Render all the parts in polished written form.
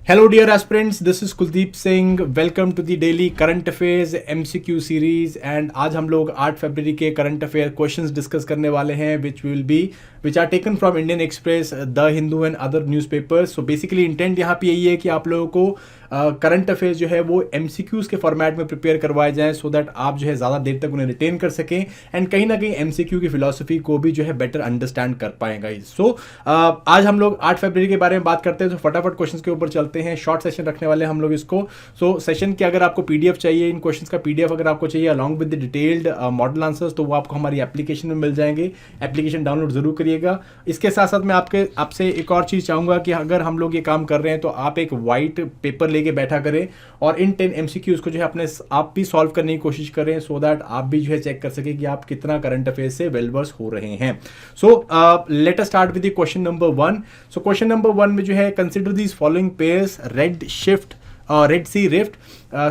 Hello, dear aspirants. This is Kuldeep Singh. Welcome to the daily current affairs MCQ series. And आज हम लोग 8 फरवरी के current affair questions discuss करने वाले हैं, which are taken from Indian Express, The Hindu and other newspapers. So basically intent यहाँ पे यही है कि आप लोगों को करंट अफेयर्स जो है वो MCQs के फॉर्मेट में प्रिपेयर करवाए जाएं, सो दैट आप जो है ज़्यादा देर तक उन्हें रिटेन कर सकें एंड कहीं ना कहीं MCQ की फिलॉसफी को भी जो है बेटर अंडरस्टैंड कर पाएंगे। सो आज हम लोग 8 फरवरी के बारे में बात करते हैं, तो फटाफट क्वेश्चंस के ऊपर चलते हैं। शॉर्ट सेशन रखने वाले हम लोग इसको। सो सेशन के अगर आपको PDF चाहिए, इन क्वेश्चंस का PDF अगर आपको चाहिए along with the detailed model answers, तो वो आपको हमारी एप्लीकेशन में मिल जाएंगे। एप्लीकेशन डाउनलोड जरूर करिएगा। इसके साथ साथ मैं आपसे एक और चीज़ चाहूँगा कि अगर हम लोग ये काम कर रहे हैं तो आप एक वाइट पेपर लेके बैठा करें और इन 10 MCQs को जो है अपने आप भी सॉल्व करने की कोशिश करें, सो दैट आप भी जो है चेक कर सकें कि आप कितना करंट अफेयर से वेल वर्स हो रहे हैं। So let us start with the question number 1। So question number 1 में जो है, consider these following pairs Red Sea Rift,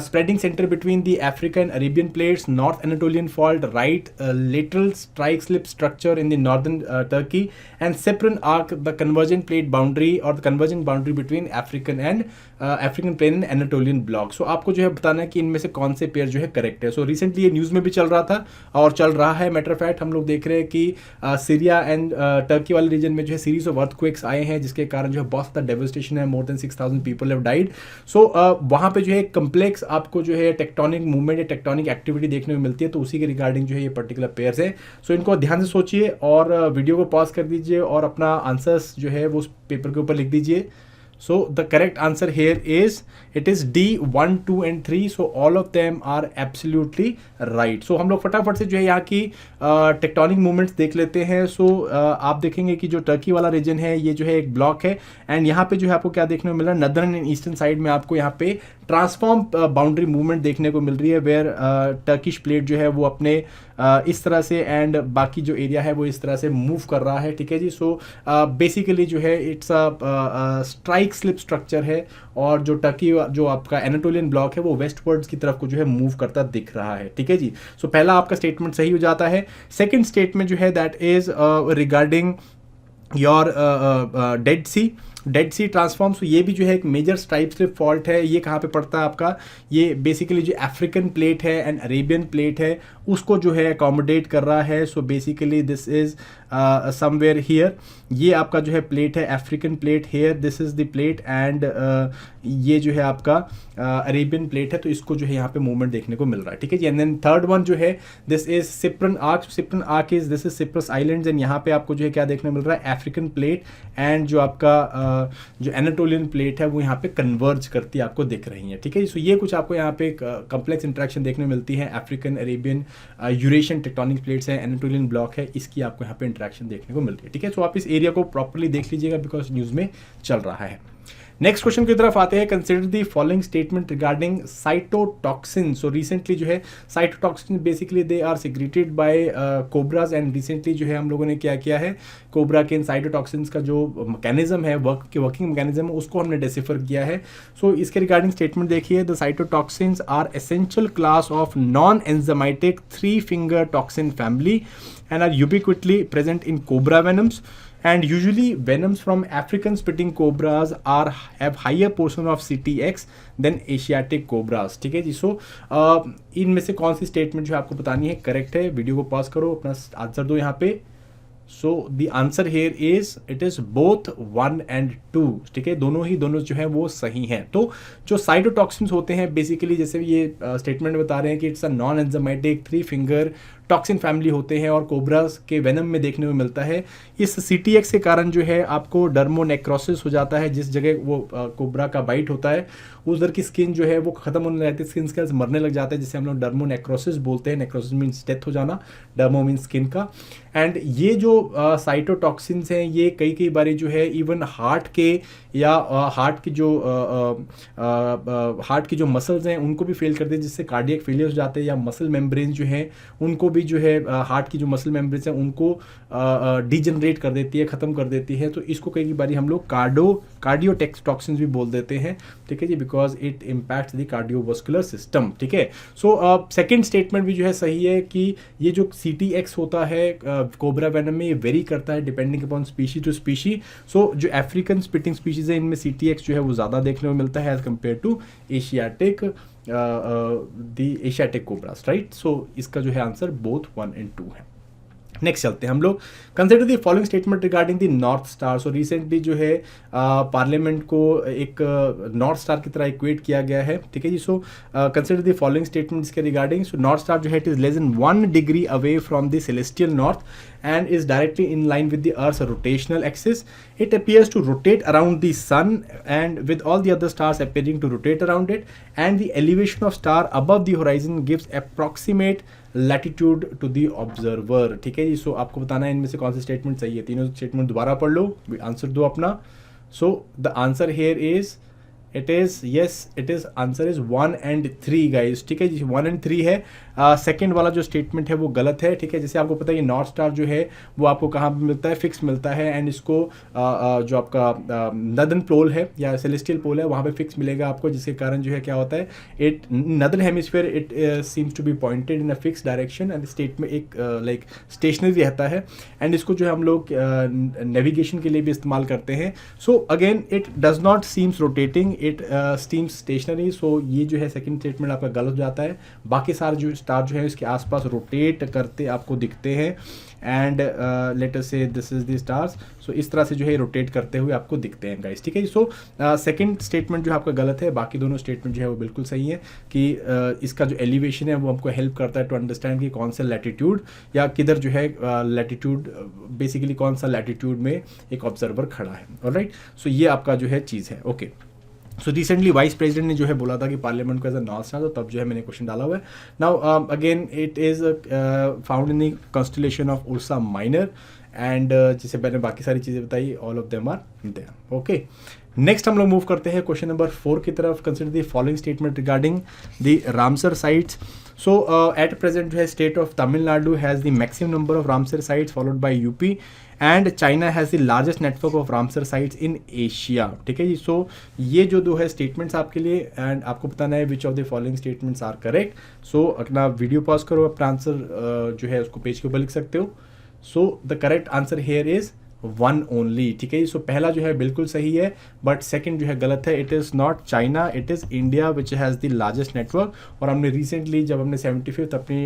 spreading center between the African Arabian plates, North Anatolian fault, right lateral strike slip structure in the northern Turkey, and Cyprian arc, the convergent plate boundary or the convergent boundary between African plain and Anatolian block. So आपको जो है बताना है कि इनमें से कौन से पेयर जो है करेक्ट है। सो रिसेंटली ये न्यूज़ में भी चल रहा था और चल रहा है। मैटर ऑफ फैक्ट हम लोग देख रहे हैं कि सीरिया एंड टर्की वाले रीजन में जो है सीरीज ऑफ अर्थक्वेक्स आए हैं, जिसके कारण जो है बहुत ज़्यादा डेवस्टेशन है। More than 6,000 people have died. So वहाँ पे जो है कम्प्लेक्स आपको जो है टेक्टोनिक मूवमेंट या टेक्टोनिक एक्टिविटी देखने को मिलती है, तो उसी के रिगार्डिंग जो है ये पर्टिकुलर पेयर्स है। सो इनको ध्यान से सोचिए और वीडियो को पॉज कर दीजिए और अपना आंसर्स जो है वो उस पेपर के ऊपर लिख दीजिए। So the correct answer here is it is D 1, 2 and 3. So all of them are absolutely right. So हम लोग फटाफट से जो है यहाँ की टेक्टोनिक मूवमेंट्स देख लेते हैं। सो आप देखेंगे कि जो टर्की वाला रीजन है ये जो है एक ब्लॉक है एंड यहाँ पे जो है आपको क्या देखने को मिल रहा है, नदर्न एंड ईस्टर्न साइड में आपको यहाँ पे ट्रांसफॉर्म बाउंड्री मूवमेंट देखने को मिल रही है, वेयर टर्किश प्लेट जो है वो अपने इस तरह से एंड बाकी जो एरिया है वो इस तरह से मूव कर रहा है। ठीक है जी। सो बेसिकली जो है it's a strike slip structure है और जो टर्की जो आपका एनाटोलियन ब्लॉक है वो वेस्टवर्ड्स की तरफ को जो है मूव करता दिख रहा है। ठीक है जी। सो पहला आपका स्टेटमेंट सही हो जाता है। सेकेंड स्टेटमेंट जो है that is regarding your Dead Sea transform. So ये भी जो है एक मेजर स्ट्राइप स्लिप फॉल्ट है। ये कहाँ पे पड़ता है आपका, ये बेसिकली जो अफ्रीकन प्लेट है एंड अरेबियन प्लेट है उसको जो है अकोमोडेट कर रहा है। So basically this is somewhere here, ये आपका जो है प्लेट है African plate, here this is the plate and ये जो है आपका अरेबियन प्लेट है, तो इसको जो है यहाँ पे मूवमेंट देखने को मिल रहा है। ठीक है जी। एंड देन थर्ड वन जो है this is Cyprian arc. Cyprian arc is this is Cyprus islands and यहाँ पे आपको जो है क्या देखने को मिल रहा है, अफ्रीकन प्लेट एंड जो आपका जो एनाटोलियन प्लेट है वो यहाँ पे कन्वर्ज करती है आपको दिख रही है। ठीक है। सो ये कुछ आपको यहाँ पे कम्प्लेक्स इंटरेक्शन देखने को मिलती है। African, Arabian, Eurasian tectonic plates है, एनाटोलियन ब्लॉक है, इसकी आपको यहाँ पे इंटरेक्शन देखने को मिल रही है। ठीक है। सो आप इस एरिया को प्रॉपर्ली देख लीजिएगा बिकॉज न्यूज़ में चल रहा है। नेक्स्ट क्वेश्चन की तरफ आते हैं। Consider the following statement regarding cytotoxin. So recently जो है cytotoxin basically they are secreted by cobras and recently जो है हम लोगों ने क्या किया है, कोबरा के इन साइटोटॉक्सिन्स का जो मैकेनिज्म है, वर्किंग मैकेनिज्म है, उसको हमने डिसिफर किया है। सो इसके रिगार्डिंग स्टेटमेंट देखिए, the cytotoxins are essential class of non enzymatic 3 finger toxin family and are ubiquitously present in cobra venoms, and usually venoms from African spitting cobras have higher portion of CTX than Asiatic cobras। ठीक है जी। सो इनमें से कौन सी statement जो आपको बतानी है करेक्ट है, वीडियो को पॉज करो, अपना आंसर दो यहाँ पे। सो the answer here is it is both 1 and 2। ठीक है, दोनों जो है वो सही हैं। तो जो साइटोटॉक्सिन्स होते हैं बेसिकली, जैसे ये स्टेटमेंट बता रहे हैं कि it's a non enzymatic 3 finger toxin family होते हैं और कोबरास के वेनम में देखने को मिलता है। इस CTX के कारण जो है आपको डर्मोनेक्रोसिस हो जाता है, जिस जगह वो कोबरा का बाइट होता है उधर की स्किन जो है वो खत्म होने लगती है, स्किन सेल्स मरने लग जाते हैं, जिसे हम लोग डर्मोनेक्रोसिस बोलते हैं। नेक्रोसिस मीन्स डेथ हो जाना, डर्मो मीन्स स्किन का। एंड ये जो साइटोटॉक्सिन्स हैं ये कई बारी जो है इवन हार्ट के या हार्ट की जो मसल्स हैं उनको भी फेल करते हैं, जिससे कार्डियक फेलियर हो जाते हैं, या मसल मेम्ब्रेन जो हैं उनको भी जो है हार्ट की जो मसल मेम्ब्रेन्स हैं उनको डिजनरेट कर देती है, ख़त्म कर देती है। तो इसको कई बारी हम लोग कार्डियो टॉक्सिन्स भी बोल देते हैं, ठीक है जी, because it impacts the cardiovascular system, ठीक है। सो सेकेंड स्टेटमेंट भी जो है सही है कि ये जो CTX होता है कोबरा वेनम में, ये वेरी करता है depending upon species to species. So जो अफ्रीकन स्पिटिंग स्पीशीज है इनमें CTX जो है वो ज़्यादा देखने को मिलता है as compared to Asiatic Asiatic cobras, right. So इसका जो है आंसर बोथ 1 and 2 है। नेक्स्ट चलते हैं हम लोग। Consider the following statement regarding the north star. So recently जो है पार्लियामेंट को एक नॉर्थ स्टार की तरह इक्वेट किया गया है, ठीक है जी। So consider the following statement इसके रिगार्डिंग। सो नॉर्थ स्टार जो है it is less than 1 degree away from the celestial north and is directly in line with the Earth's rotational axis. It appears to rotate around the sun and with all the other stars appearing to rotate around it, and the elevation of star above the horizon gives approximate latitude to the observer, ठीक है जी। सो आपको बताना है इनमें से कौन सी statement सही है। तीनों स्टेटमेंट दोबारा पढ़ लो, आंसर दो अपना। सो the answer here is it is yes, it is answer is 1 and 3 guys, ठीक है जी। 1 and 3 है। सेकेंड वाला जो स्टेटमेंट है वो गलत है, ठीक है। जैसे आपको पता है ये नॉर्थ स्टार जो है वो आपको कहाँ पे मिलता है, फिक्स मिलता है, एंड इसको जो आपका नदर्न पोल है या सेलेस्टियल पोल है वहाँ पे फिक्स मिलेगा आपको, जिसके कारण जो है क्या होता है, it northern hemisphere it seems to be pointed in a fix direction and state में एक लाइक स्टेशनरी रहता है, एंड इसको जो है हम लोग नेविगेशन के लिए भी इस्तेमाल करते हैं। So again it does not seems rotating, it seems stationary. So ये जो है सेकेंड स्टेटमेंट आपका गलत हो जाता है। बाकी सारे जो स्टार जो है इसके आसपास रोटेट करते आपको दिखते हैं, एंड लेट अस से दिस इज द स्टार्स। सो इस तरह से जो है रोटेट करते हुए आपको दिखते हैं गाइस, ठीक है। सो सेकंड स्टेटमेंट जो है आपका गलत है, बाकी दोनों स्टेटमेंट जो है वो बिल्कुल सही है कि इसका जो एलिवेशन है वो हमको हेल्प करता है टू अंडरस्टैंड कि कौन सा लैटिट्यूड या किधर जो है लैटिट्यूड बेसिकली कौन सा लैटिट्यूड में एक ऑब्जर्वर खड़ा है, ऑलराइट। सो ये आपका जो है चीज़ है, okay. So recently vice president ने जो है बोला था कि पार्लियामेंट को एज अ नॉर्थ स्टार, तो तब जो है मैंने क्वेश्चन डाला हुआ है। Now again it is found in the constellation of Ursa Minor, and जैसे मैंने बाकी सारी चीज़ें बताई, all of them are there, okay. Next हम लोग मूव करते हैं क्वेश्चन नंबर 4 की तरफ। Consider the following statement regarding the Ramsar sites. So at present जो है state of Tamil Nadu has the maximum number of Ramsar sites followed by UP, and China has the largest network of Ramsar sites in Asia, ठीक है जी। सो ये जो दो है statements आपके लिए, एंड आपको बताना है which of the following statements are correct. So अपना वीडियो पॉज करो, अपना आंसर जो है उसको पेज के ऊपर लिख सकते हो। सो the correct answer here is 1 only, ठीक है। सो पहला जो है बिल्कुल सही है, बट सेकंड जो है गलत है। It is not China, it is India which has the largest network. और हमने रिसेंटली जब हमने 75th अपनी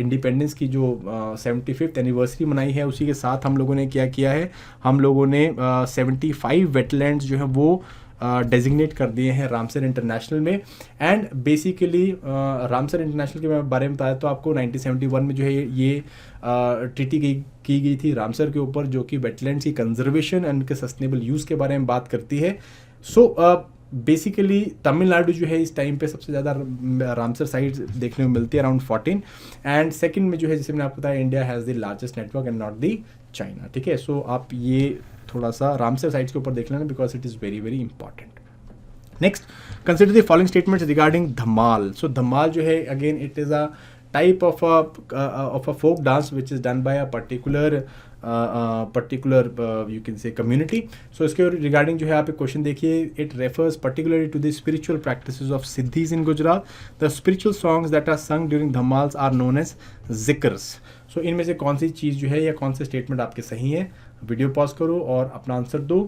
इंडिपेंडेंस की जो 75th एनिवर्सरी मनाई है, उसी के साथ हम लोगों ने क्या किया है, हम लोगों ने 75 वेटलैंड्स जो है वो डेजिग्नेट कर दिए हैं रामसर इंटरनेशनल में। एंड बेसिकली रामसर इंटरनेशनल के बारे में बताया तो आपको 1971 में जो है ये ट्रीटी की गई थी रामसर के ऊपर, जो कि वेटलैंड्स की कंजर्वेशन एंड उनके सस्टेनेबल यूज़ के बारे में बात करती है। सो बेसिकली तमिलनाडु जो है इस टाइम पे सबसे ज़्यादा रामसर साइट्स देखने को मिलती है, अराउंड 14, एंड सेकंड में जो है जैसे मैंने आपको बताया India has the largest network and not the China, ठीक है। सो आप ये थोड़ा सा रामसर साइट्स के ऊपर देख लेना because it is very very important. Next consider the following statements regarding Dhamal. So Dhamal जो है again it is a type of a folk dance which is done by a particular you can say community. So इसके regarding जो है आप एक question देखिए, it refers particularly to the spiritual practices of Siddhis in Gujarat. The spiritual songs that are sung during dhamals are known as zikrs. So इनमें से कौन सी चीज़ जो है या कौन से स्टेटमेंट आपके सही है, वीडियो पॉज करो और अपना आंसर दो।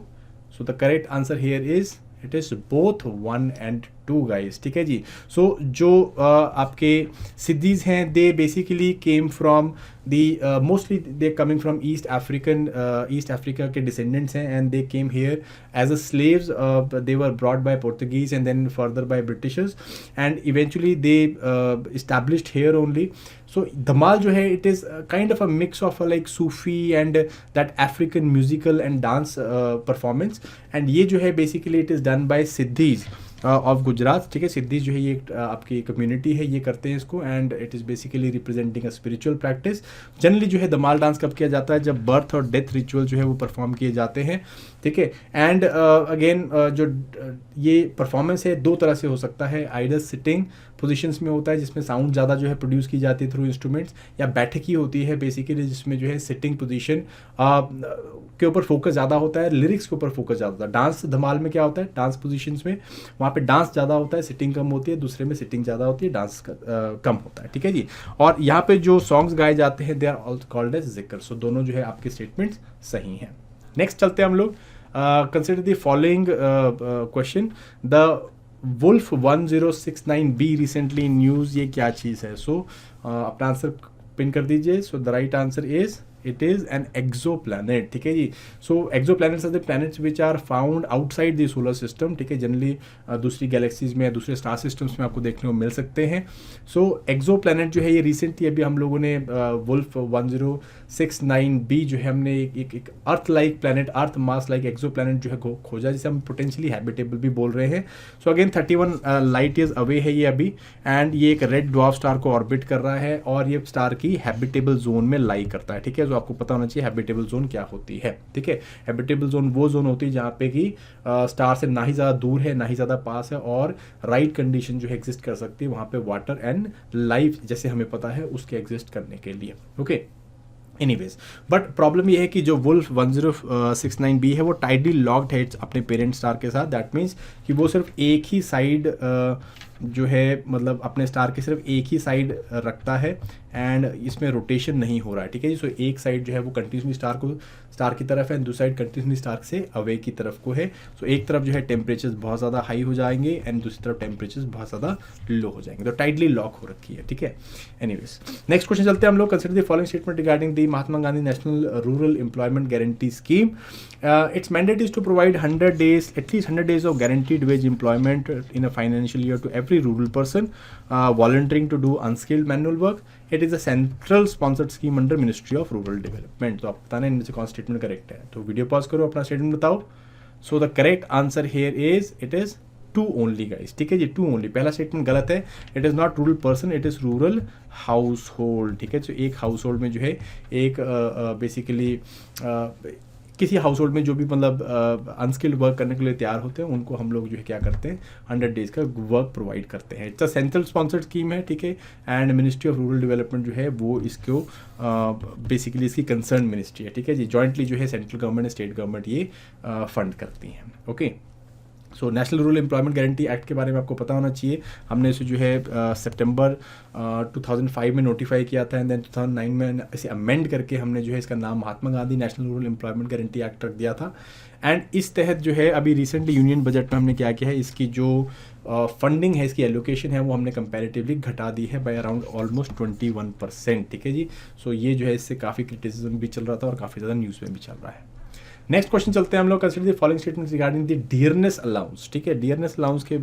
So the correct answer here is it is both 1 and 2 guys, ठीक है जी। सो जो आपके सिद्धीज हैं they basically came from the mostly they coming from East Africa के डिसेंडेंट्स हैं, and they came here as a slaves. They were brought by Portuguese and then further by Britishers, and eventually they established here only. So Dhamal जो है it is kind of a mix of like Sufi and that African musical and dance performance, and ये जो है basically it is done by Siddis of Gujarat, ठीक है। सिद्धीज जो है ये आपकी कम्युनिटी है, ये करते हैं इसको, and it is basically representing a spiritual practice. Generally जो है धमाल डांस कब किया जाता है, जब बर्थ और डेथ रिचुअल जो है वो परफॉर्म किए जाते हैं, ठीक है। एंड अगेन जो ये परफॉर्मेंस है दो तरह से हो सकता है, आइडर सिटिंग पोजीशंस में होता है जिसमें साउंड ज़्यादा जो है प्रोड्यूस की जाती है थ्रू इंस्ट्रूमेंट्स, या बैठकी होती है बेसिकली जिसमें जो है सिटिंग पोजीशन के ऊपर फोकस ज़्यादा होता है, लिरिक्स के ऊपर फोकस ज़्यादा होता है। डांस धमाल में क्या होता है, डांस पोजीशंस में वहाँ पे डांस ज़्यादा होता है, सिटिंग कम होती है, दूसरे में सिटिंग ज़्यादा होती है, डांस कम होता है, ठीक है जी। और यहाँ पे जो सॉन्ग्स गाए जाते हैं they are also called as जिक्र। सो दोनों जो है आपके स्टेटमेंट्स सही हैं। नेक्स्ट चलते हैं हम लोग, consider the following question, the wolf 1069B recently in news, ये क्या चीज़ है? सो अपना आंसर पिन कर दीजिए। So the right answer is it is an exoplanet, ठीक है जी। So exoplanets are the planets which are found outside the solar system, ठीक है। जनरली दूसरी गैलेक्सीज में, दूसरे स्टार सिस्टम्स में आपको देखने को मिल सकते हैं। सो एक्सोप्लैनेट जो है ये रिसेंटली अभी हम लोगों ने वुल्फ 1069B जो है हमने एक अर्थ लाइक प्लैनेट, अर्थ मास लाइक एक्सोप्लैनेट जो है खोजा, जिसे हम पोटेंशियली हैबिटेबल भी बोल रहे हैं। So again 31 light years away है ये अभी, एंड ये एक रेड ड्वार्फ स्टार को ऑर्बिट कर रहा है और ये स्टार की हैबिटेबल जोन में लाई करता है, ठीक है। जो आपको पता होना चाहिए हैबिटेबल जोन क्या होती है, ठीक है। हैबिटेबल जोन वो जोन होती है जहाँ पे कि स्टार से ना ही ज़्यादा दूर है ना ही ज़्यादा पास है, और राइट कंडीशन जो है एग्जिस्ट कर सकती है वहाँ पे वाटर एंड लाइफ जैसे हमें पता है उसके एग्जिस्ट करने के लिए, ओके। एनीवेज, बट प्रॉब्लम ये है कि जो वुल्फ 1069B है वो टाइटली लॉक्ड है अपने पेरेंट स्टार के साथ। दैट मीन्स कि वो सिर्फ एक ही साइड जो है, मतलब अपने स्टार के सिर्फ एक ही साइड रखता है, एंड इसमें रोटेशन नहीं हो रहा है, ठीक है जी। सो एक साइड जो है वो कंटिन्यूसली स्टार की तरफ है, दूसरी साइड कंटिन्यूसली स्टार से अवे की तरफ को है। सो एक तरफ जो है टेम्परेचर्स बहुत ज़्यादा हाई हो जाएंगे एंड दूसरी तरफ टेम्परेचर्स बहुत ज़्यादा लो हो जाएंगे, तो टाइटली लॉक हो रखी है, ठीक है। एनीवेज, नेक्स्ट क्वेश्चन चलते हैं हम लोग। Consider the following statement regarding the Mahatma Gandhi National Rural Employment guarantee scheme. Its mandate is to provide 100 days, at least 100 days of guaranteed wage employment in a financial year to every rural person volunteering to do unskilled manual work. It is a central sponsored scheme under Ministry of Rural Development. तो आप बताना इनमें से कौन statement correct है, तो video pause करो, अपना स्टेटमेंट बताओ। So the correct answer here is it is two only guys, ठीक है जी, टू ओनली। पहला स्टेटमेंट गलत है, it is not rural person, it is rural household, ठीक है। तो एक हाउस होल्ड में जो है एक बेसिकली किसी हाउस होल्ड में जो भी मतलब अनस्किल्ड वर्क करने के लिए तैयार होते हैं उनको हम लोग जो है क्या करते हैं 100 डेज का वर्क प्रोवाइड करते हैं। It's a central sponsored scheme है, ठीक है, and ministry of rural development जो है वो इसको बेसिकली इसकी कंसर्न मिनिस्ट्री है, ठीक है जी। जॉइंटली जो है सेंट्रल गवर्नमेंट स्टेट गवर्नमेंट ये फंड करती हैं, okay. So national Rural Employment Guarantee act के बारे में आपको पता होना चाहिए। हमने इसे जो है सितंबर 2005 में नोटिफाई किया था, एंड देन 2009 में इसे अमेंड करके हमने जो है इसका नाम Mahatma Gandhi National Rural Employment Guarantee Act रख दिया था। एंड इस तहत जो है अभी रिसेंटली यूनियन बजट में हमने क्या किया है, इसकी जो फंडिंग है, इसकी एलोकेशन है वो हमने कंपैरेटिवली घटा दी है बाय अराउंड ऑलमोस्ट 21%, ठीक है जी। सो ये जो है इससे काफ़ी क्रिटिसिज्म भी चल रहा था और काफ़ी ज़्यादा न्यूज़ में भी चल रहा है। नेक्स्ट क्वेश्चन चलते हैं हम लोग। Consider the following statements regarding the dearness allowance, ठीक है। डियरनेस अलाउंस के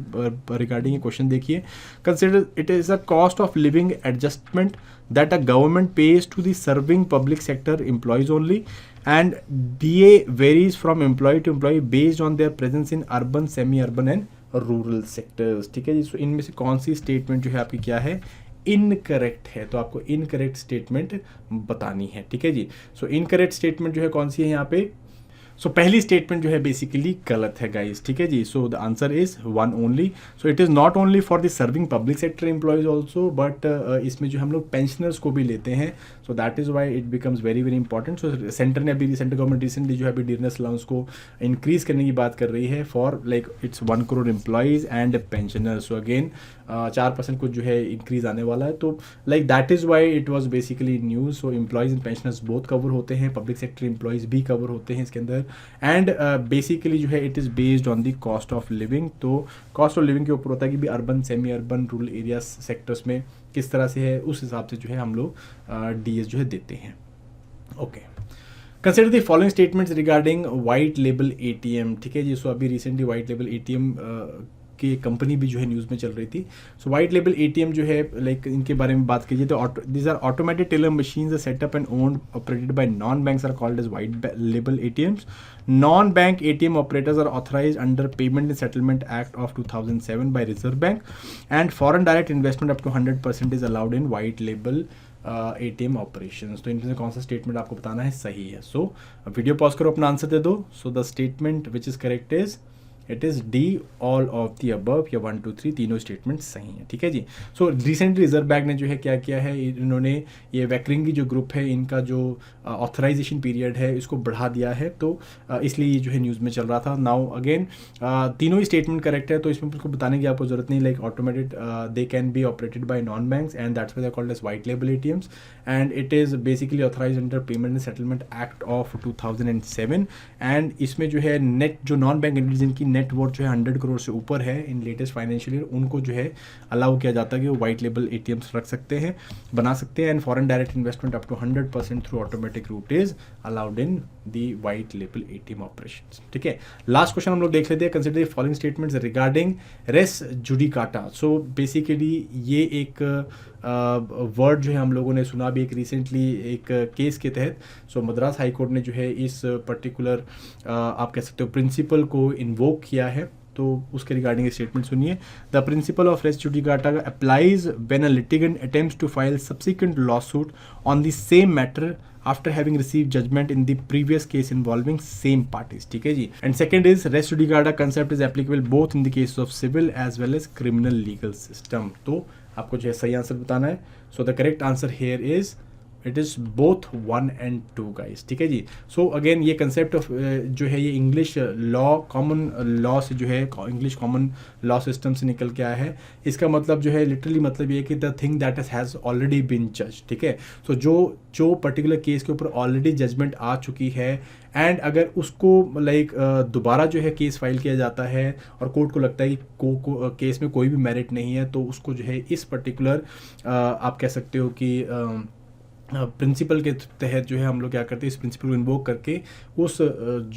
रिगार्डिंग ये क्वेश्चन देखिए। Consider it is a cost of living adjustment that a government pays to the serving public sector employees only, and DA varies from employee to employee based on their presence in urban, semi urban and rural sectors, ठीक है जी। सो इनमें से कौन सी statement जो है आपकी क्या है, इनकरेक्ट है, तो आपको इनकरेक्ट स्टेटमेंट बतानी है, ठीक है जी। सो इनकरेक्ट स्टेटमेंट जो है कौन सी है यहाँ पे, सो पहली स्टेटमेंट जो है बेसिकली गलत है गाइस, ठीक है जी। So the answer is one only. So it is not only for the serving public sector employees also, but इसमें जो हम लोग पेंशनर्स को भी लेते हैं, so that is why it becomes very very important. So centre ने अभी सेंट्रल गवर्नमेंट रिसेंटली जो है अभी डियरनेस अलाउंस को इंक्रीज करने की बात कर रही है for like it's 1 crore employees and pensioners. So again 4% कुछ जो है इंक्रीज आने वाला है, तो like that is why it was basically news. So employees and pensioners both cover होते हैं, पब्लिक सेक्टर एम्प्लॉयज़ भी कवर होते हैं इसके अंदर, एंड बेसिकली जो है it is based on the cost of living. तो कॉस्ट ऑफ लिविंग के ऊपर होता है कि भी urban, semi urban, rural area sectors में किस तरह से है, उस हिसाब से जो है हम लोग DS जो है देते हैं, okay. Consider the following statements regarding white label ATM, ठीक है जी। सो अभी रिसेंटली वाइट लेबल ATM की कंपनी भी जो है न्यूज़ में चल रही थी। सो वाइट लेबल ATM जो है लाइक इनके बारे में बात कीजिए तो these are automated teller machines are set up and owned operated by non banks are called as white label ATMs. Non-bank ATM operators are authorized under Payment and Settlement Act of 2007 by Reserve Bank, and foreign direct investment up to 100% is allowed in white label ATM operations. तो इनमें से कौन सा statement आपको बताना है सही है। सो वीडियो पॉज करो, अपना आंसर दे दो। So the statement which is correct is it is D, all of the above, या 1 2 3 तीनों स्टेटमेंट सही हैं, ठीक है जी। सो रिसेंटली रिजर्व बैंक ने जो है क्या किया है, इन्होंने ये वैकरिंग की जो ग्रुप है इनका जो ऑथराइजेशन पीरियड है इसको बढ़ा दिया है, तो इसलिए ये जो है न्यूज़ में चल रहा था। नाउ अगेन तीनों ही स्टेटमेंट करेक्ट है, तो इसमें उसको बताने की आपको जरूरत नहीं, like automated they can be operated by non banks and that's why they called as white label ATMs and it is basically authorise under payment and settlement act of 2007 and इसमें जो है नेट जो non bank entities जिनकी net worth जो है 100 करोड़ से ऊपर है इन लेटेस्ट फाइनेंशियल ईयर, उनको जो है अलाउ किया जाता है कि वो वाइट लेबल ATMs रख सकते हैं, बना सकते हैं, and foreign direct investment up to 100% through automatic route is allowed in the white label ATM operations, ठीक है। लास्ट क्वेश्चन हम लोग देख लेते हैं, consider the following statements regarding res judicata. So basically ये एक वर्ड जो है हम लोगों ने सुना भी एक रिसेंटली एक केस के तहत। सो मद्रास हाई कोर्ट ने जो है इस पर्टिकुलर आप कह सकते हो प्रिंसिपल को इन्वोक किया है, तो उसके रिगार्डिंग स्टेटमेंट सुनिए। The principle of res judicata applies when a litigant attempts to file subsequent lawsuit on the same matter after having received judgment in the previous case involving same parties, ठीक है जी। And second is res judicata concept is applicable both in the cases of civil as well as criminal legal system। तो आपको जो है सही answer बताना है। So the correct answer here is it is both 1 and 2 guys, ठीक है जी। सो अगेन ये कंसेप्ट ऑफ जो है ये इंग्लिश लॉ कॉमन लॉ से जो है इंग्लिश कॉमन लॉ सिस्टम से निकल के आया है। इसका मतलब जो है लिटरली मतलब ये कि the thing that has already been जज, ठीक है। सो जो पर्टिकुलर केस के ऊपर ऑलरेडी जजमेंट आ चुकी है एंड अगर उसको लाइक दोबारा जो है केस फाइल किया जाता है और कोर्ट को लगता है कि केस में कोई भी मेरिट नहीं है, तो उसको जो है इस पर्टिकुलर आप कह सकते हो कि प्रिंसिपल के तहत जो है हम लोग क्या करते हैं, इस प्रिंसिपल को इन्वोक करके उस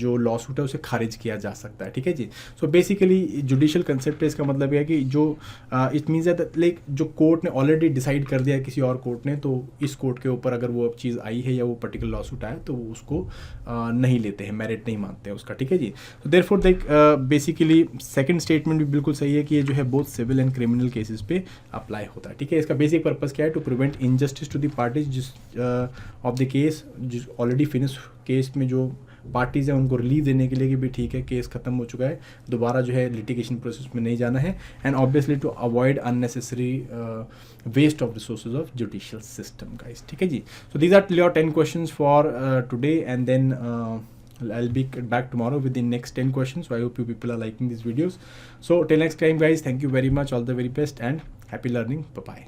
जो लॉ सूट है उसे खारिज किया जा सकता है, ठीक है जी। सो बेसिकली जुडिशियल कंसेप्ट है, इसका मतलब यह है कि जो इट मीन्स दैट लाइक जो कोर्ट ने ऑलरेडी डिसाइड कर दिया है किसी और कोर्ट ने, तो इस कोर्ट के ऊपर अगर वो चीज़ आई है या वो पर्टिकुलर लॉ सूट आया तो वो उसको नहीं लेते हैं, मेरिट नहीं मानते हैं उसका, ठीक है जी। तो therefore like basically second statement भी बिल्कुल सही है कि ये जो है both civil and criminal cases पे अप्लाई होता है, ठीक है। इसका बेसिक पर्पस क्या है, to prevent injustice to the parties जिस ऑफ द केस, जिस ऑलरेडी फिनिश केस में जो पार्टीज़ हैं उनको रिलीफ देने के लिए कि भी ठीक है केस खत्म हो चुका है, दोबारा जो है लिटिगेशन प्रोसेस में नहीं जाना है, and obviously to avoid unnecessary waste of resources of judicial system guys, ठीक है जी। So these are your 10 questions for today and then I'll be back tomorrow with the next 10 questions. So I hope you people are liking these videos. So till next time guys, thank you very much, all the very best and happy learning. Bye bye.